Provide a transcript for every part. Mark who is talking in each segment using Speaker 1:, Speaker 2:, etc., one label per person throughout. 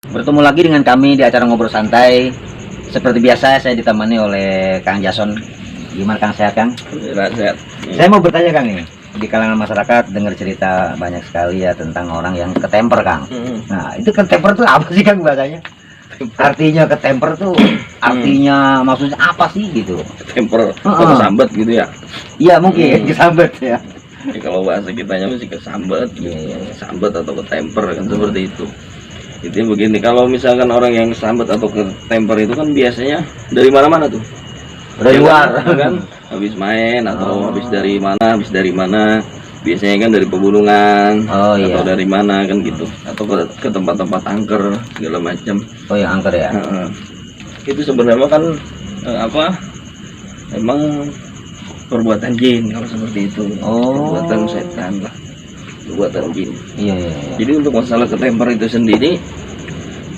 Speaker 1: Bertemu lagi dengan kami di acara ngobrol santai. Seperti biasa saya ditemani oleh Kang Jason. Gimana Kang, sehat Kang?
Speaker 2: Sehat.
Speaker 1: Saya mau bertanya Kang nih, di kalangan masyarakat dengar cerita banyak sekali ya tentang orang yang ketemper Kang. Nah itu ketemper tuh apa sih Kang bahasanya? Artinya ketemper tuh artinya maksudnya apa sih gitu?
Speaker 2: Temper atau kesambet gitu ya?
Speaker 1: Iya mungkin kesambet ya.
Speaker 2: Kalau bahasa kitanya masih kesambet, kesambet atau ketemper kan seperti itu. Jadi begini, kalau misalkan orang yang kesambet atau ketemper itu kan biasanya dari mana-mana tuh.
Speaker 1: Dari luar
Speaker 2: kan habis main atau habis dari mana. Biasanya kan dari pegunungan atau dari mana kan gitu, atau ke tempat-tempat angker segala macam.
Speaker 1: Oh ya angker ya.
Speaker 2: Itu sebenarnya kan emang perbuatan jin kalau seperti itu. Perbuatan setan lah, perbuatan jin. Iya. Jadi untuk masalah ketemper itu sendiri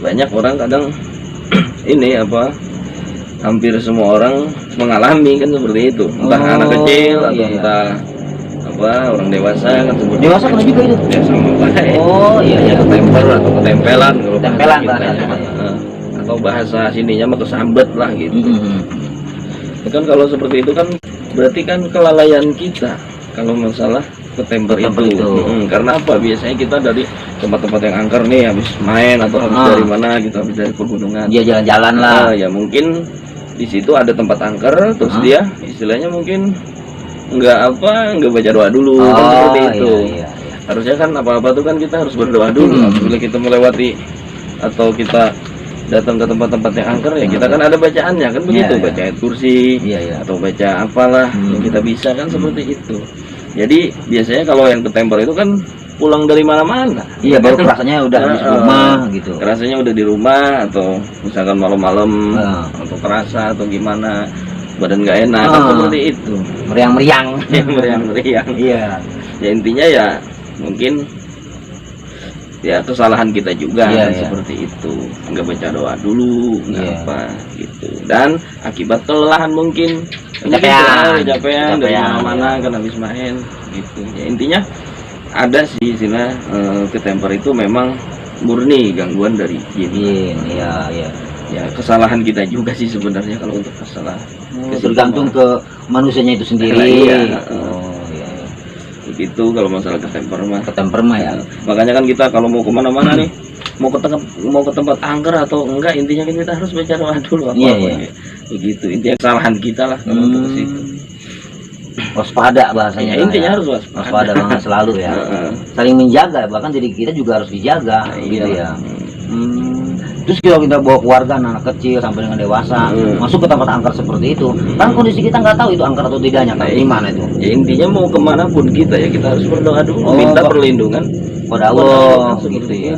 Speaker 2: banyak orang kadang ini hampir semua orang mengalami kan seperti itu, entah anak kecil atau entah orang dewasa kan seperti
Speaker 1: dewasa kan juga itu
Speaker 2: ya sama baik. Ketemper atau ketempelan kalau
Speaker 1: tempelan
Speaker 2: atau bahasa sininya mah kesambet lah gitu. Kan kalau seperti itu kan berarti kan kelalaian kita kalau masalah ketemper itu. Karena apa, biasanya kita dari tempat-tempat yang angker nih habis main atau habis dari mana gitu, habis dari pegunungan
Speaker 1: jalan-jalan lah
Speaker 2: ya mungkin di situ ada tempat angker, terus dia istilahnya mungkin nggak baca doa dulu kan seperti itu. Harusnya kan apa-apa tuh kan kita harus berdoa dulu. Apabila kita melewati atau kita datang ke tempat-tempat yang angker ya kita kan ada bacaannya kan begitu, baca ayat kursi atau baca apalah yang kita bisa kan seperti itu. Jadi biasanya kalau yang ketemper itu kan pulang dari mana-mana. Iya, baru rasanya udah di rumah gitu. Rasanya udah di rumah atau misalkan malam-malam atau kerasa atau gimana, badan nggak enak kan seperti itu.
Speaker 1: Meriang-meriang.
Speaker 2: Meriang-meriang. Iya. Ya intinya ya mungkin ya kesalahan kita juga kan seperti itu, nggak baca doa dulu, nggak apa gitu, dan akibat kelelahan mungkin kecapean dari mana-mana kan habis main gitu. Ya intinya ada sih istilah ketemper itu memang murni gangguan dari jin. Ya kesalahan kita juga sih sebenarnya kalau untuk kesalahan.
Speaker 1: Tergantung ke manusianya itu sendiri.
Speaker 2: Begitu kalau masalah ketemper mah ya. Makanya kan kita kalau mau kemana-mana nih, mau ke tempat angker atau enggak, intinya kan kita harus baca doa dulu begitu. Intinya kesalahan kita lah kalau untuk ke situ.
Speaker 1: Waspada bahasanya.
Speaker 2: Intinya harus
Speaker 1: waspada banget selalu ya. Saling menjaga, bahkan diri kita juga harus dijaga gitu ya. Terus kalau kita bawa keluarga, anak kecil sampai dengan dewasa masuk ke tempat angker seperti itu, kan kondisi kita nggak tahu itu angker atau tidaknya, kan gimana itu?
Speaker 2: Ya intinya mau kemana pun kita harus berdoa dulu, minta perlindungan
Speaker 1: pada Allah
Speaker 2: gitu ya.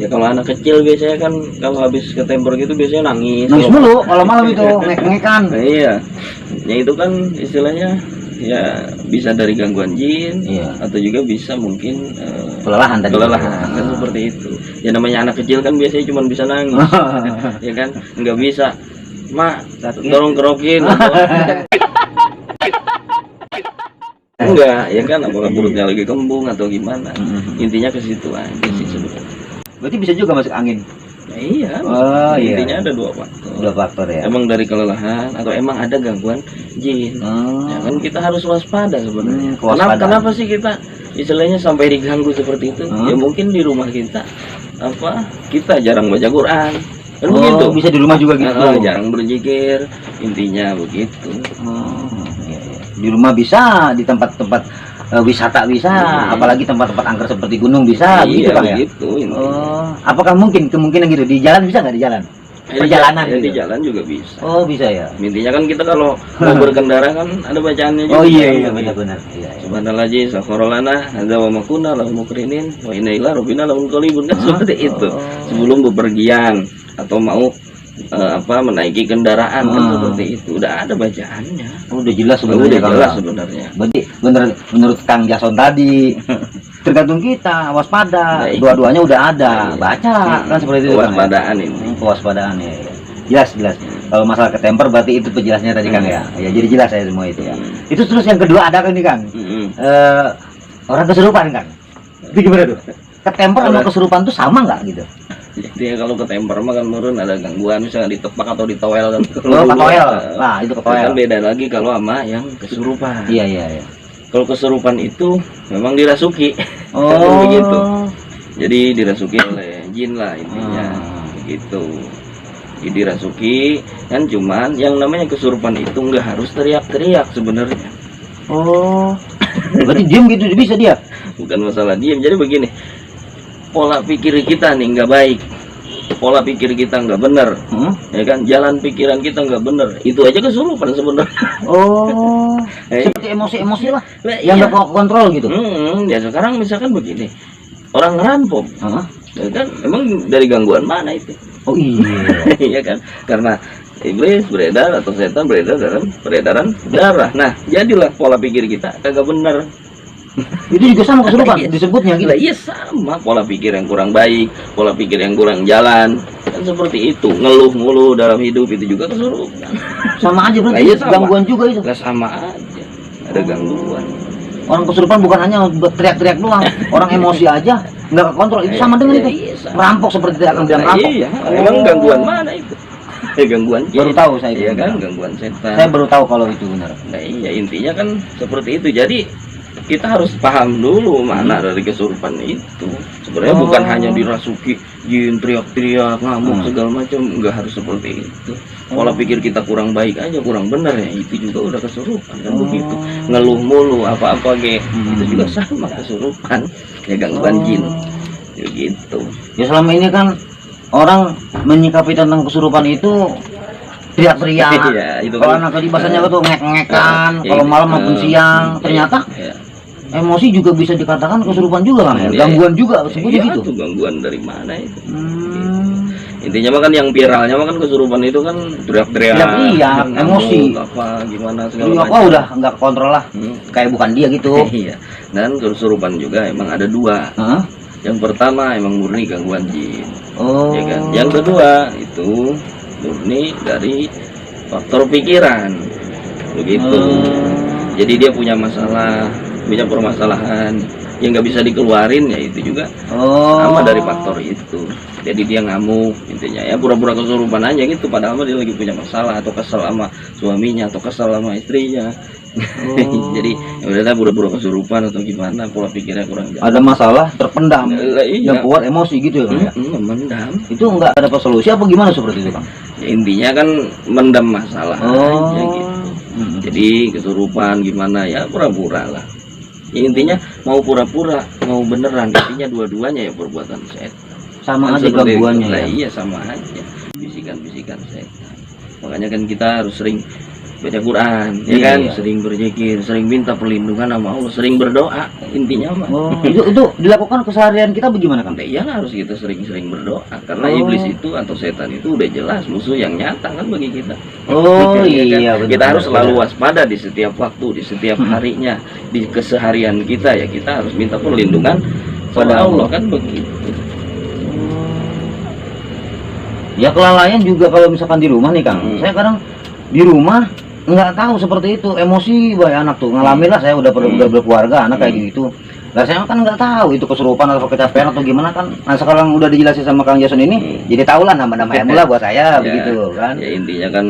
Speaker 2: Ya kalau anak kecil biasanya kan kalau habis ketemper gitu biasanya nangis
Speaker 1: dulu kalau malam itu ngek-ngekan.
Speaker 2: Iya, ya itu kan istilahnya ya bisa dari gangguan jin atau juga bisa mungkin
Speaker 1: kelelahan
Speaker 2: kan seperti itu. Ya namanya anak kecil kan biasanya cuma bisa nangis ya kan, nggak bisa mak tolong kerokin enggak ya kan, apakah perutnya lagi kembung atau gimana. Intinya ke situ aja sih sebenarnya.
Speaker 1: Berarti bisa juga masuk angin.
Speaker 2: Iya, intinya ada dua faktor ya. Emang dari kelelahan atau emang ada gangguan jin. Ya kan kita harus waspada sebenarnya. Kenapa sih kita istilahnya sampai diganggu seperti itu? Ya mungkin di rumah kita kita jarang baca Quran. Kan begitu.
Speaker 1: Bisa di rumah juga gitu.
Speaker 2: Jarang berzikir, intinya begitu.
Speaker 1: Di rumah bisa, di tempat-tempat wisata bisa, apalagi tempat-tempat angker seperti gunung bisa, gitu kan ya? Apakah kemungkinan gitu di jalan bisa nggak di jalan? Perjalanan
Speaker 2: gitu? Di jalan juga bisa.
Speaker 1: Bisa ya.
Speaker 2: Intinya kan kita kalau mau berkendara kan ada bacaannya juga.
Speaker 1: Iya benar-benar.
Speaker 2: Subhanallah sakharolana hadza wa makuna lahu mukrinin wa inna ila rabbina lamunqalibun kan seperti itu. Sebelum bepergian atau mau menaiki kendaraan kan seperti itu udah ada bacaannya.
Speaker 1: Udah jelas sebenarnya. Berarti menurut Kang Jason tadi tergantung kita waspada. Dua-duanya udah ada baca kan seperti itu.
Speaker 2: Kewaspadaan ini.
Speaker 1: Kewaspadaan ya. Jelas. Kalau masalah ketemper berarti itu penjelasannya tadi Kang ya. Ya jadi jelas saya semua itu ya. Itu terus yang kedua ada kan nih Kang. Orang kesurupan Kang. Itu gimana tuh? Ketemper sama kesurupan tuh sama nggak gitu?
Speaker 2: Jadi kalau ketemper mah kan murun ada gangguan misalnya ditepak atau ditoel kan.
Speaker 1: Oh, ketoel. Nah, itu ketoel.
Speaker 2: Kan beda lagi kalau sama yang kesurupan.
Speaker 1: Iya, iya, iya.
Speaker 2: Kalau kesurupan itu memang dirasuki.
Speaker 1: Oh.
Speaker 2: Kan begitu. Jadi dirasuki oleh jin lah intinya. Begitu. Jadi dirasuki kan, cuman yang namanya kesurupan itu nggak harus teriak-teriak sebenarnya.
Speaker 1: Oh. Berarti diem gitu bisa dia?
Speaker 2: Bukan masalah diem. Jadi begini, pola pikir kita nih nggak baik, pola pikir kita nggak benar, ya kan, jalan pikiran kita nggak benar, itu aja kesurupan sebenarnya.
Speaker 1: Oh. Seperti emosi-emosi lah yang
Speaker 2: iya.
Speaker 1: nggak kontrol gitu.
Speaker 2: Ya sekarang misalkan begini, orang ngerampok, ya kan, emang dari gangguan mana itu?
Speaker 1: Oh iya.
Speaker 2: Iya kan, karena iblis beredar atau setan beredar dalam peredaran darah. Nah, jadilah pola pikir kita kagak benar.
Speaker 1: Itu juga sama kesurupan
Speaker 2: Iya.
Speaker 1: disebutnya gitu.
Speaker 2: Iya sama, pola pikir yang kurang baik, pola pikir yang kurang jalan, kan seperti itu. Ngeluh mulu dalam hidup itu juga kesurupan.
Speaker 1: Sama aja berarti.
Speaker 2: Nah, iya sama.
Speaker 1: Gangguan juga itu.
Speaker 2: Lah sama aja, ada gangguan.
Speaker 1: Orang kesurupan bukan hanya teriak-teriak doang, orang emosi aja nggak kontrol, itu sama dengan itu.
Speaker 2: Iya, sama.
Speaker 1: Merampok seperti tidak akan bilang rampok.
Speaker 2: Iya, emang gangguan mana itu? Gangguan jin.
Speaker 1: Baru tahu saya itu.
Speaker 2: Iya kan,
Speaker 1: benar.
Speaker 2: gangguan setan.
Speaker 1: Saya baru tahu kalau itu benar.
Speaker 2: Nah iya, intinya kan seperti itu. Jadi kita harus paham dulu mana dari kesurupan itu. Sebenarnya bukan hanya dirasuki jin, teriak-teriak, ngamuk segala macam, nggak harus seperti itu. Pola pikir kita kurang baik aja, kurang benar ya, itu juga udah kesurupan kan begitu. Ngeluh mulu apa-apa itu juga sama kesurupan, ya gangguan jin. Gitu.
Speaker 1: Ya selama ini kan orang menyikapi tentang kesurupan itu teriak-teriak.
Speaker 2: Iya, itu
Speaker 1: Kalau
Speaker 2: kan.
Speaker 1: anak tadi bahasanya tuh ngek-ngekan, kalau malam maupun siang. Ternyata
Speaker 2: Iya.
Speaker 1: emosi juga bisa dikatakan kesurupan juga kan ya?
Speaker 2: Iya.
Speaker 1: Gangguan juga sebutnya
Speaker 2: Iya,
Speaker 1: gitu.
Speaker 2: tuh gangguan dari mana itu? Intinya mah kan yang viralnya mah kan kesurupan itu kan teriak-teriak,
Speaker 1: Teriak-teriak,
Speaker 2: ngamuk,
Speaker 1: emosi.
Speaker 2: apa gimana segala
Speaker 1: Iya,
Speaker 2: macam.
Speaker 1: oh udah nggak kontrol lah, kayak bukan dia gitu.
Speaker 2: Iya. Dan kesurupan juga emang ada dua.
Speaker 1: Hah?
Speaker 2: Yang pertama emang murni gangguan jin,
Speaker 1: Oh.
Speaker 2: ya kan. Yang kedua itu murni dari faktor pikiran, begitu. Jadi dia punya masalah, punya permasalahan yang nggak bisa dikeluarin, ya itu juga sama dari faktor itu. Jadi dia ngamuk intinya, ya pura-pura kesurupan aja gitu, padahal dia lagi punya masalah atau kesel sama suaminya atau kesel sama istrinya. Jadi ya udah pura-pura kesurupan atau gimana, pola pikirnya kurang jalan.
Speaker 1: Ada masalah terpendam,
Speaker 2: Iya.
Speaker 1: yang keluar emosi gitu ya.
Speaker 2: Mendam.
Speaker 1: Itu nggak ada solusi apa gimana seperti itu Kang?
Speaker 2: Ya, intinya kan mendam masalah aja gitu. Jadi kesurupan gimana ya pura-pura lah. Ya, intinya mau pura-pura mau beneran, intinya dua-duanya ya perbuatan setan.
Speaker 1: Sama
Speaker 2: Kan
Speaker 1: aja
Speaker 2: seperti
Speaker 1: gangguannya
Speaker 2: itu. Lah,
Speaker 1: ya.
Speaker 2: iya sama aja, bisikan-bisikan setan. Makanya kan kita harus sering baca Quran, ya
Speaker 1: Iya,
Speaker 2: kan,
Speaker 1: iya.
Speaker 2: sering berzikir, sering minta perlindungan sama Allah, sering berdoa, intinya mah.
Speaker 1: Oh, itu dilakukan keseharian kita bagaimana Kang?
Speaker 2: Iya harus kita sering-sering berdoa, karena iblis itu atau setan itu udah jelas musuh yang nyata kan bagi kita.
Speaker 1: Oh
Speaker 2: Ya kan?
Speaker 1: iya benar.
Speaker 2: Kita harus selalu waspada di setiap waktu, di setiap harinya, di keseharian kita, ya kita harus minta perlindungan pada Allah kan begitu.
Speaker 1: Ya kelalaian juga kalau misalkan di rumah nih Kang. Saya kadang di rumah nggak tahu seperti itu, emosi baik anak tuh ngalamin lah, saya udah berkeluarga anak kayak gitu. Lah saya kan nggak tahu itu kesurupan atau kecapean atau gimana kan. Nah sekarang udah dijelasin sama Kang Jason ini, jadi tahu lah nama-nama ilmu lah buat saya begitu kan.
Speaker 2: Ya intinya kan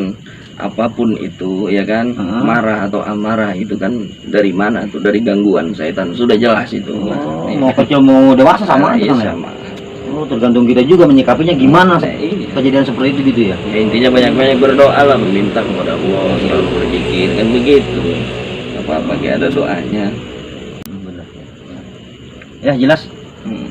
Speaker 2: apapun itu ya kan, marah atau amarah itu kan dari mana tuh, dari gangguan setan, sudah jelas itu.
Speaker 1: Mau kecil mau dewasa sama aja
Speaker 2: Iya,
Speaker 1: Kang ya.
Speaker 2: sama.
Speaker 1: Oh tergantung kita juga menyikapinya gimana
Speaker 2: Iya.
Speaker 1: kejadian seperti itu gitu ya.
Speaker 2: Ya, intinya banyak-banyak berdoa lah, meminta kepada Allah, selalu berzikir kan begitu. Apa-apa kayak ada doanya.
Speaker 1: Benar. Ya jelas.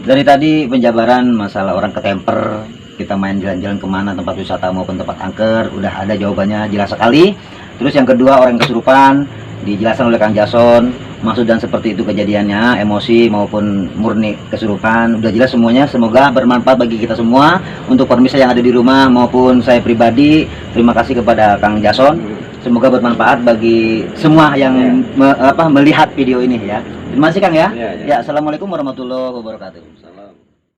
Speaker 1: Dari tadi penjabaran masalah orang ketemper, kita main jalan-jalan kemana, tempat wisata maupun tempat angker, udah ada jawabannya jelas sekali. Terus yang kedua orang kesurupan, dijelaskan oleh Kang Jason, maksud dan seperti itu kejadiannya, emosi maupun murni kesurupan, udah jelas semuanya. Semoga bermanfaat bagi kita semua, untuk pemirsa yang ada di rumah maupun saya pribadi. Terima kasih kepada Kang Jason, semoga bermanfaat bagi semua yang melihat video ini ya. Terima kasih Kang ya.
Speaker 2: Ya.
Speaker 1: Ya, assalamualaikum warahmatullahi wabarakatuh.